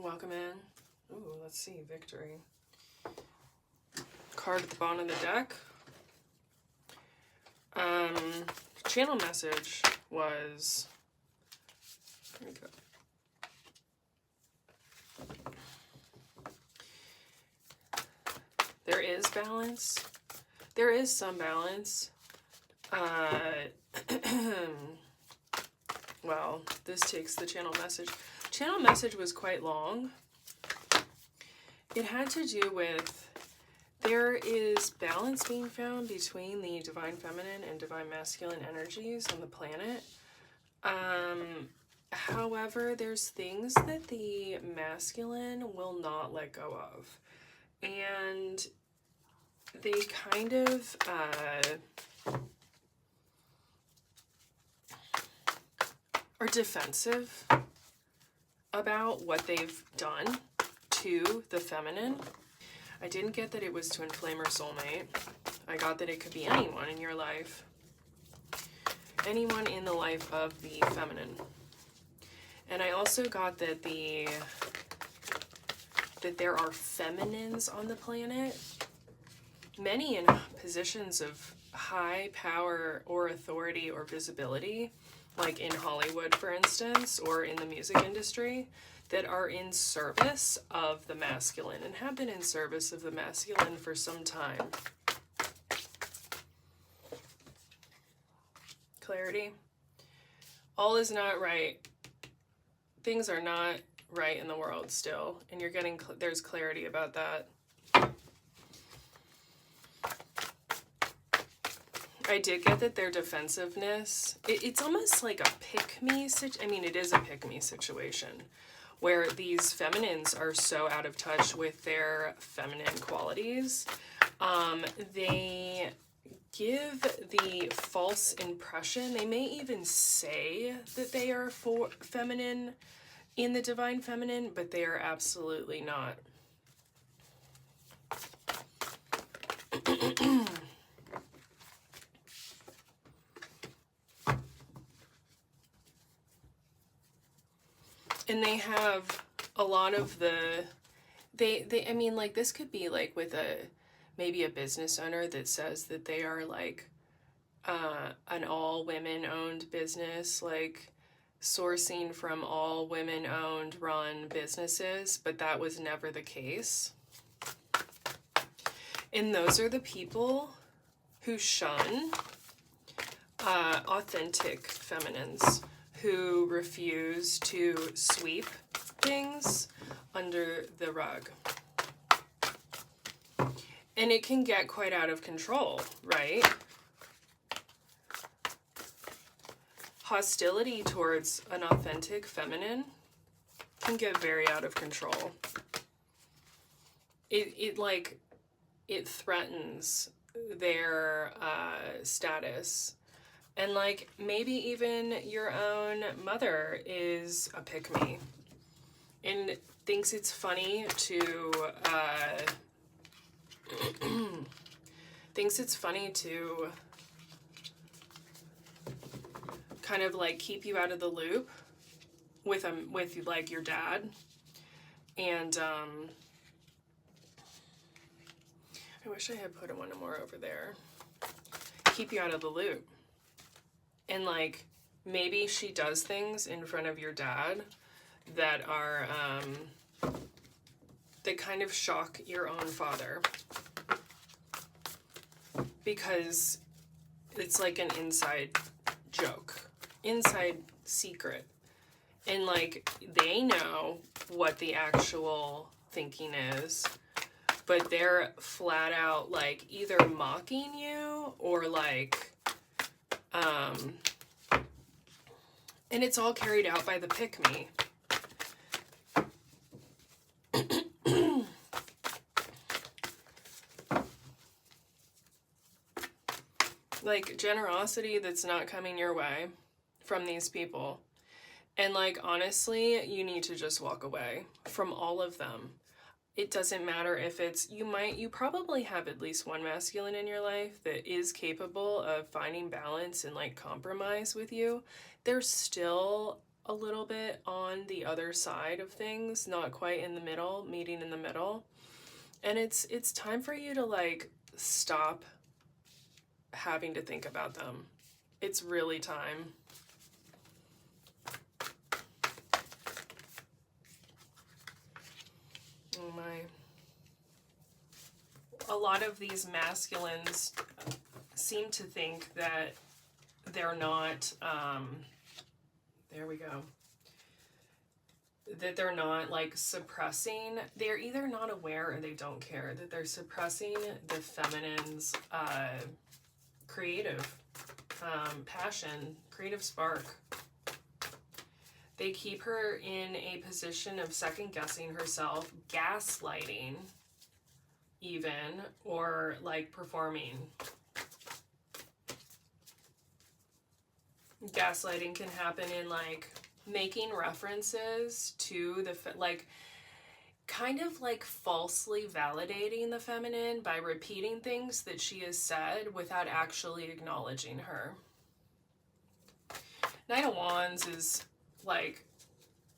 Welcome in. Ooh, let's see, victory. Card at the bottom of the deck. Channel message was, here we go. There is balance. There is some balance. Well, this takes the channel message. Channel message was quite long. It had to do with there is balance being found between the divine feminine and divine masculine energies on the planet. However, there's things that the masculine will not let go of. And they kind of are defensive about what they've done to the feminine. I didn't get that it was to inflame her soulmate. I got that it could be anyone in your life. Anyone in the life of the feminine. And I also got that there are feminines on the planet, many in positions of high power or authority or visibility, like in Hollywood, for instance, or in the music industry, that are in service of the masculine and have been in service of the masculine for some time. Clarity. All is not right. Things are not right in the world still, and you're getting, there's clarity about that. I did get that their defensiveness, it's almost like a pick-me situation. I mean, it is a pick-me situation where these feminines are so out of touch with their feminine qualities. They give the false impression, they may even say that they are feminine in the divine feminine, but they are absolutely not. And they have a lot of the, I mean, like, this could be like with maybe a business owner that says that they are like an all women owned business, like sourcing from all women owned run businesses, but that was never the case. And those are the people who shun authentic feminines, who refuse to sweep things under the rug. And it can get quite out of control, right? Hostility towards an authentic feminine can get very out of control. It threatens their status. And like, maybe even your own mother is a pick-me and thinks it's funny to kind of like keep you out of the loop with like your dad. And I wish I had put one more over there. Keep you out of the loop. And like, maybe she does things in front of your dad that are, that kind of shock your own father. Because it's like an inside joke, inside secret. And like, they know what the actual thinking is, but they're flat out like either mocking you or like, and it's all carried out by the pick-me. Like, generosity that's not coming your way from these people. And like, honestly, you need to just walk away from all of them. It doesn't matter if it's, you probably have at least one masculine in your life that is capable of finding balance and like compromise with you. There's still a little bit on the other side of things, not quite in the middle, meeting in the middle. And it's time for you to like stop having to think about them. It's really time. Oh my. A lot of these masculines seem to think that they're not, there we go, that they're not like suppressing, they're either not aware or they don't care that they're suppressing the feminine's creative passion, creative spark. They keep her in a position of second guessing herself, gaslighting even, or like performing. Gaslighting can happen in like making references to the like kind of like falsely validating the feminine by repeating things that she has said without actually acknowledging her. Knight of Wands is like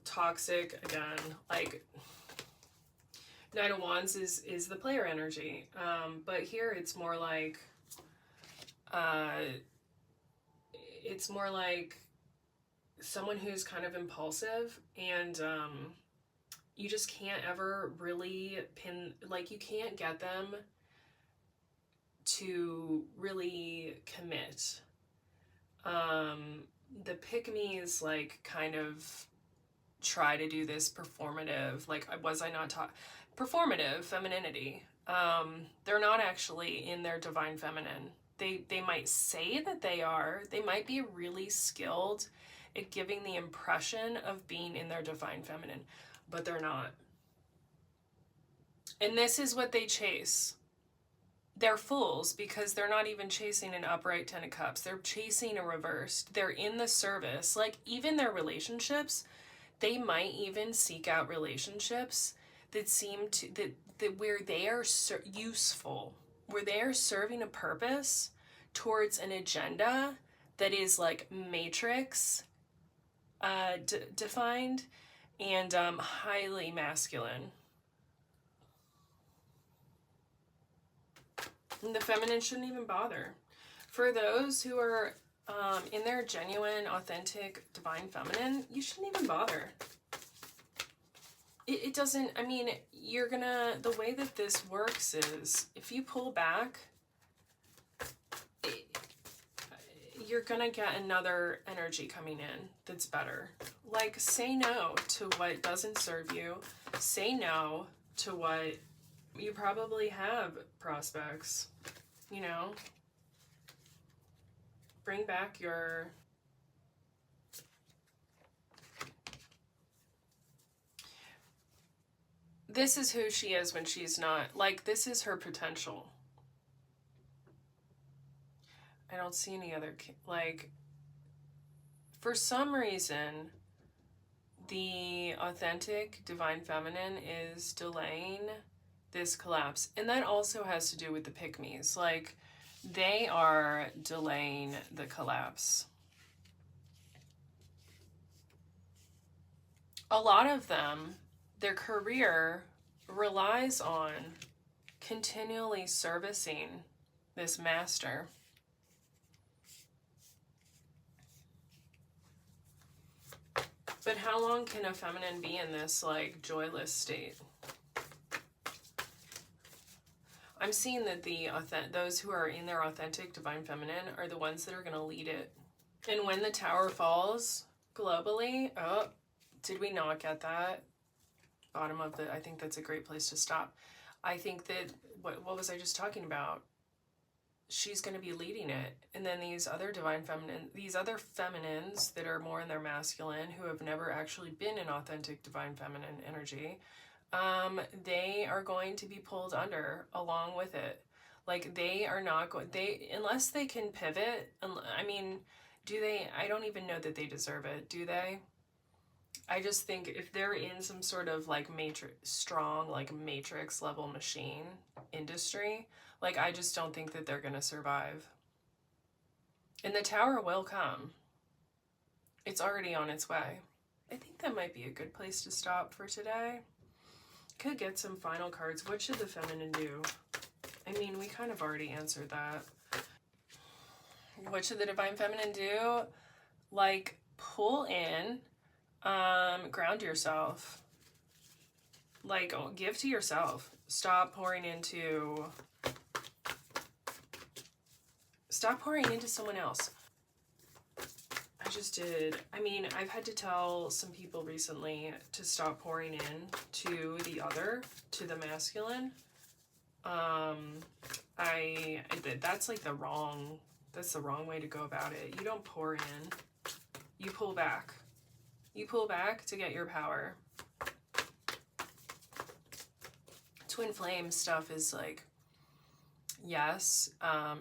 toxic again. Like Knight of Wands is the player energy, but here it's more like someone who's kind of impulsive, and you just can't ever really you can't get them to really commit. The Pick-Mes like kind of try to do this performative, like was I not taught performative femininity. They're not actually in their divine feminine. They might say that they are. They might be really skilled at giving the impression of being in their divine feminine, but they're not. And this is what they chase. They're fools because they're not even chasing an upright Ten of Cups. They're chasing a reversed. They're in the service. Like even their relationships, they might even seek out relationships that seem to that where they are useful, where they are serving a purpose towards an agenda that is like matrix defined and highly masculine. And the feminine shouldn't even bother. For those who are in their genuine, authentic, divine feminine, you shouldn't even bother. It doesn't, I mean, you're gonna, the way that this works is, if you pull back, you're gonna get another energy coming in that's better. Like, say no to what doesn't serve you. Say no to what you probably have prospects, you know? Bring back your... This is who she is when she's not. Like, this is her potential. I don't see any other... Like, for some reason, the authentic divine feminine is delaying this collapse. And that also has to do with the Pick-Mes. Like, they are delaying the collapse. A lot of them, their career relies on continually servicing this master. But how long can a feminine be in this, like, joyless state? I'm seeing that those who are in their authentic divine feminine are the ones that are going to lead it. And when the tower falls globally, oh, did we not get that? Bottom of the, I think that's a great place to stop. I think that, what was I just talking about? She's going to be leading it. And then these other divine feminine, these other feminines that are more in their masculine, who have never actually been in authentic divine feminine energy, they are going to be pulled under along with it. Like, they are not going, unless they can pivot, I mean, do they? I don't even know that they deserve it, do they? I just think if they're in some sort of like strong, like matrix level machine industry, like, I just don't think that they're going to survive. And the tower will come. It's already on its way. I think that might be a good place to stop for today. Could get some final cards. What should the feminine do? I mean, we kind of already answered that. What should the divine feminine do? Like, pull in, ground yourself. Like, give to yourself. Stop pouring into someone else. I mean, I've had to tell some people recently to stop pouring in to the other, to the masculine. That's like that's the wrong way to go about it. You don't pour in, you pull back. You pull back to get your power. Twin flame stuff is like, yes,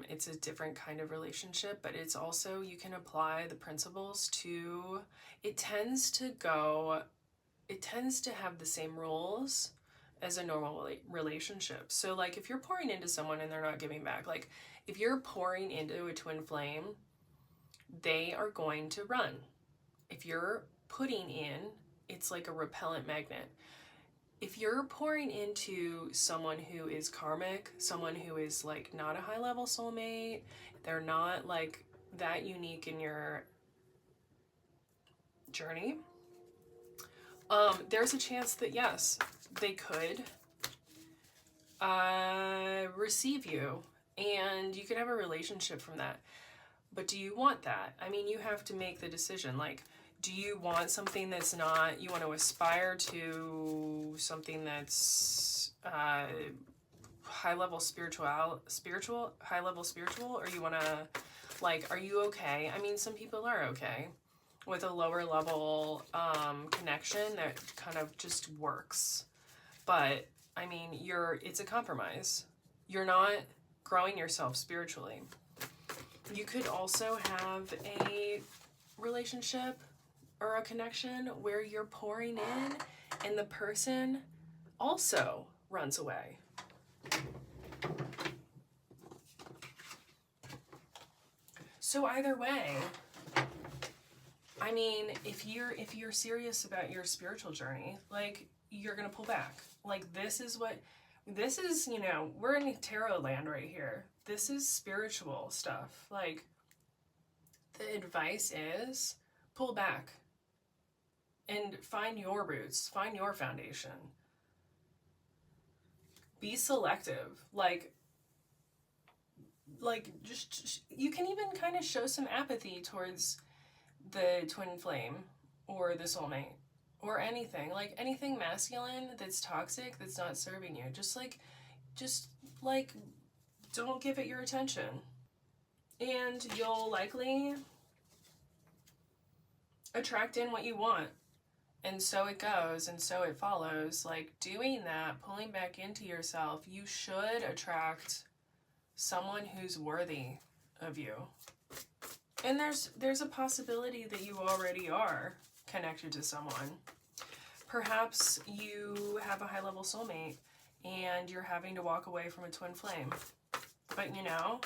it's a different kind of relationship, but it's also, you can apply the principles to, it tends to have the same rules as a normal relationship. So like if you're pouring into someone and they're not giving back, like if you're pouring into a twin flame, they are going to run. If you're putting in, it's like a repellent magnet. If you're pouring into someone who is karmic, someone who is like not a high level soulmate, they're not like that unique in your journey, there's a chance that yes, they could receive you and you could have a relationship from that. But do you want that? I mean, you have to make the decision. Like, do you want something that's not, you want to aspire to something that's high level spiritual, or you want to, like, are you okay? I mean, some people are okay with a lower level connection that kind of just works. But I mean, it's a compromise. You're not growing yourself spiritually. You could also have a relationship or a connection where you're pouring in and the person also runs away. So either way, I mean, if you're serious about your spiritual journey, like, you're gonna pull back. Like, this is, you know, we're in tarot land right here. This is spiritual stuff. Like, the advice is pull back and find your roots, find your foundation. Be selective. Like just you can even kind of show some apathy towards the twin flame or the soulmate or anything. Like, anything masculine that's toxic, that's not serving you. Just don't give it your attention. And you'll likely attract in what you want. And so it goes, and so it follows. Like, doing that, pulling back into yourself, you should attract someone who's worthy of you. And there's a possibility that you already are connected to someone. Perhaps you have a high-level soulmate and you're having to walk away from a twin flame. But you know,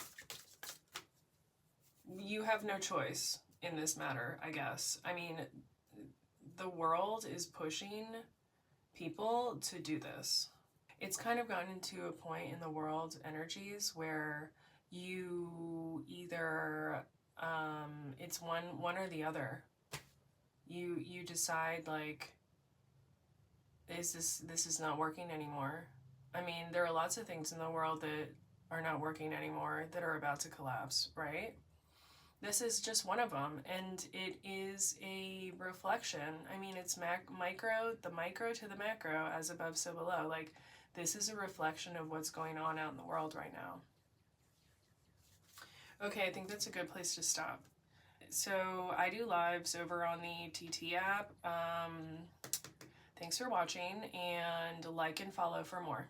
you have no choice in this matter, I guess. I mean, the world is pushing people to do this. It's kind of gotten to a point in the world energies where you either, it's one or the other. You decide, like, this is not working anymore. I mean, there are lots of things in the world that are not working anymore, that are about to collapse, right? This is just one of them, and it is a reflection. I mean, it's the micro to the macro, as above, so below. Like, this is a reflection of what's going on out in the world right now. Okay, I think that's a good place to stop. So I do lives over on the TT app. Thanks for watching, and like and follow for more.